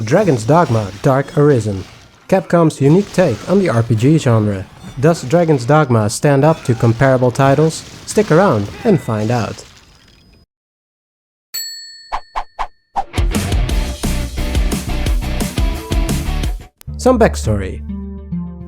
Dragon's Dogma Dark Arisen, Capcom's unique take on the RPG genre. Does Dragon's Dogma stand up to comparable titles? Stick around and find out. Some backstory.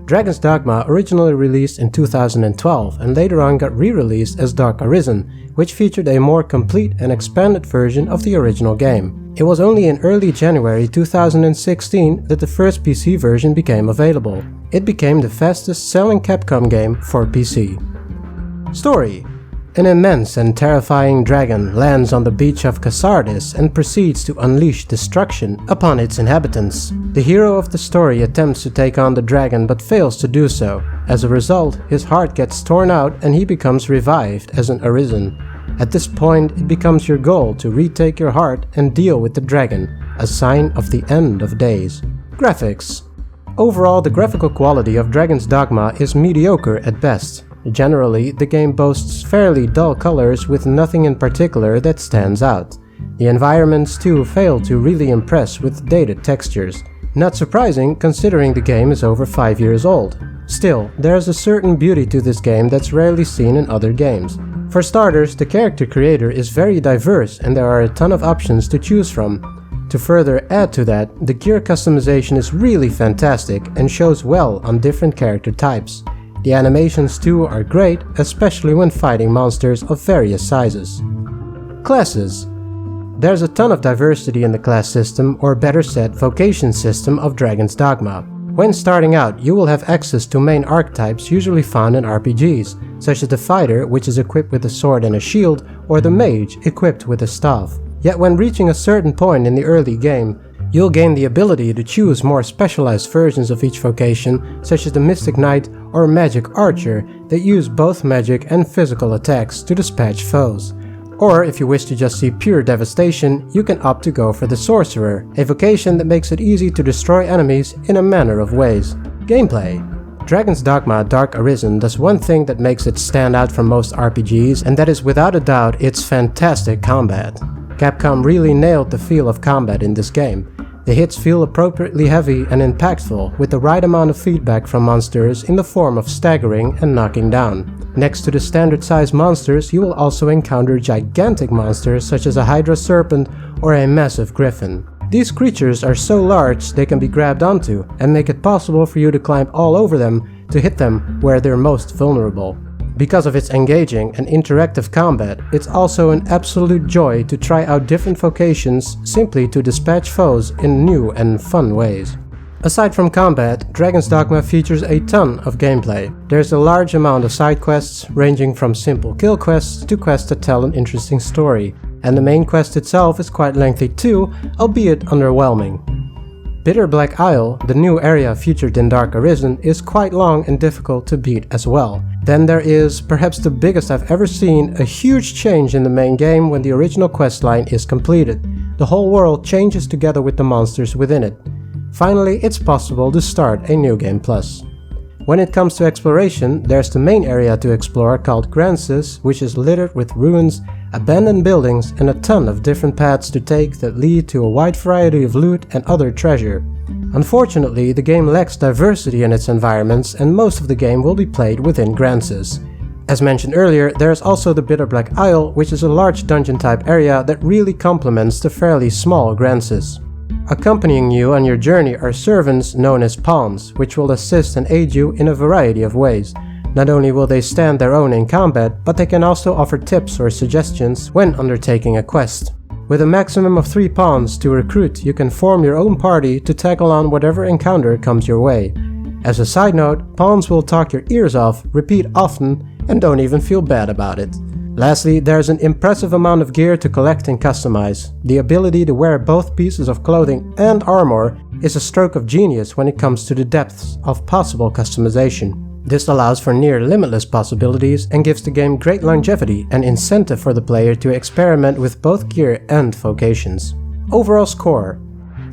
Dragon's Dogma originally released in 2012 and later on got re-released as Dark Arisen, which featured a more complete and expanded version of the original game. It was only in early January 2016 that the first PC version became available. It became the fastest selling Capcom game for PC. Story. An immense and terrifying dragon lands on the beach of Casardis and proceeds to unleash destruction upon its inhabitants. The hero of the story attempts to take on the dragon but fails to do so. As a result, his heart gets torn out and he becomes revived as an Arisen. At this point, it becomes your goal to retake your heart and deal with the dragon, a sign of the end of days. Graphics. Overall, the graphical quality of Dragon's Dogma is mediocre at best. Generally, the game boasts fairly dull colors with nothing in particular that stands out. The environments too fail to really impress with dated textures. Not surprising considering the game is over 5 years old. Still, there's a certain beauty to this game that's rarely seen in other games. For starters, the character creator is very diverse and there are a ton of options to choose from. To further add to that, the gear customization is really fantastic and shows well on different character types. The animations too are great, especially when fighting monsters of various sizes. Classes. There's a ton of diversity in the class system, or better said, vocation system of Dragon's Dogma. When starting out, you will have access to main archetypes usually found in RPGs, such as the fighter, which is equipped with a sword and a shield, or the mage, equipped with a staff. Yet when reaching a certain point in the early game, you'll gain the ability to choose more specialized versions of each vocation, such as the Mystic Knight or Magic Archer, that use both magic and physical attacks to dispatch foes. Or if you wish to just see pure devastation, you can opt to go for the Sorcerer, a vocation that makes it easy to destroy enemies in a manner of ways. Gameplay. Dragon's Dogma Dark Arisen does one thing that makes it stand out from most RPGs, and that is without a doubt its fantastic combat. Capcom really nailed the feel of combat in this game. The hits feel appropriately heavy and impactful, with the right amount of feedback from monsters in the form of staggering and knocking down. Next to the standard size monsters, you will also encounter gigantic monsters such as a Hydra Serpent or a massive Griffin. These creatures are so large they can be grabbed onto and make it possible for you to climb all over them to hit them where they're most vulnerable. Because of its engaging and interactive combat, it's also an absolute joy to try out different vocations simply to dispatch foes in new and fun ways. Aside from combat, Dragon's Dogma features a ton of gameplay. There's a large amount of side quests, ranging from simple kill quests to quests that tell an interesting story. And the main quest itself is quite lengthy too, albeit underwhelming. Bitter Black Isle, the new area featured in Dark Arisen, is quite long and difficult to beat as well. Then there is, perhaps the biggest I've ever seen, a huge change in the main game when the original questline is completed. The whole world changes together with the monsters within it. Finally, it's possible to start a New Game Plus. When it comes to exploration, there's the main area to explore called Grances, which is littered with ruins, abandoned buildings, and a ton of different paths to take that lead to a wide variety of loot and other treasure. Unfortunately, the game lacks diversity in its environments and most of the game will be played within Grances. As mentioned earlier, there is also the Bitter Black Isle, which is a large dungeon type area that really complements the fairly small Grances. Accompanying you on your journey are servants known as pawns, which will assist and aid you in a variety of ways. Not only will they stand their own in combat, but they can also offer tips or suggestions when undertaking a quest. With a maximum of 3 pawns to recruit, you can form your own party to tackle on whatever encounter comes your way. As a side note, pawns will talk your ears off, repeat often, and don't even feel bad about it. Lastly, there's an impressive amount of gear to collect and customize. The ability to wear both pieces of clothing and armor is a stroke of genius when it comes to the depths of possible customization. This allows for near limitless possibilities and gives the game great longevity and incentive for the player to experiment with both gear and vocations. Overall score.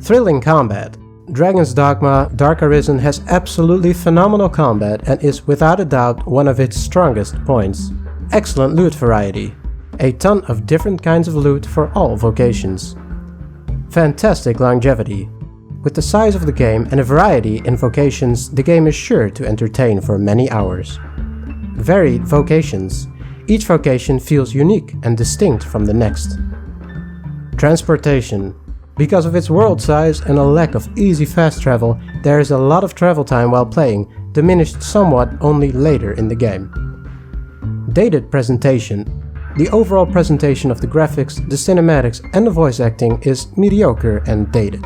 Thrilling combat. Dragon's Dogma Dark Arisen has absolutely phenomenal combat and is without a doubt one of its strongest points. Excellent loot variety. A ton of different kinds of loot for all vocations. Fantastic longevity. With the size of the game and a variety in vocations, the game is sure to entertain for many hours. Varied vocations. Each vocation feels unique and distinct from the next. Transportation. Because of its world size and a lack of easy fast travel, there is a lot of travel time while playing, diminished somewhat only later in the game. Dated presentation. The overall presentation of the graphics, the cinematics and the voice acting is mediocre and dated.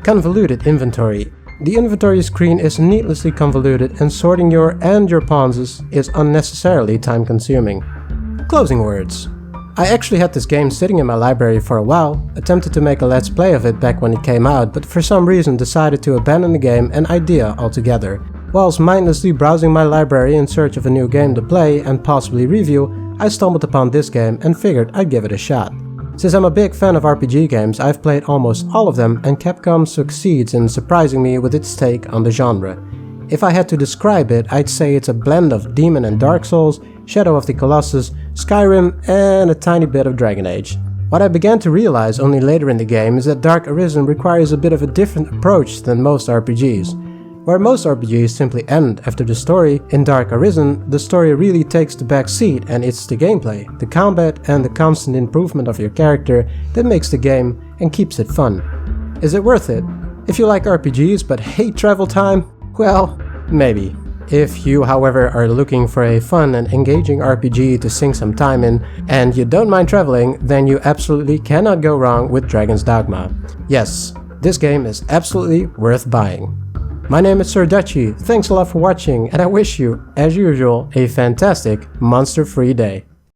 Convoluted inventory. The inventory screen is needlessly convoluted and sorting your pawns is unnecessarily time consuming. Closing words. I actually had this game sitting in my library for a while, attempted to make a let's play of it back when it came out, but for some reason decided to abandon the game and idea altogether. Whilst mindlessly browsing my library in search of a new game to play and possibly review, I stumbled upon this game and figured I'd give it a shot. Since I'm a big fan of RPG games, I've played almost all of them, and Capcom succeeds in surprising me with its take on the genre. If I had to describe it, I'd say it's a blend of Demon and Dark Souls, Shadow of the Colossus, Skyrim and a tiny bit of Dragon Age. What I began to realize only later in the game is that Dark Arisen requires a bit of a different approach than most RPGs. Where most RPGs simply end after the story, in Dark Arisen, the story really takes the back seat and it's the gameplay, the combat and the constant improvement of your character that makes the game and keeps it fun. Is it worth it? If you like RPGs but hate travel time, well, maybe. If you, however, are looking for a fun and engaging RPG to sink some time in, and you don't mind traveling, then you absolutely cannot go wrong with Dragon's Dogma. Yes, this game is absolutely worth buying. My name is SirDutchie, thanks a lot for watching, and I wish you, as usual, a fantastic monster-free day.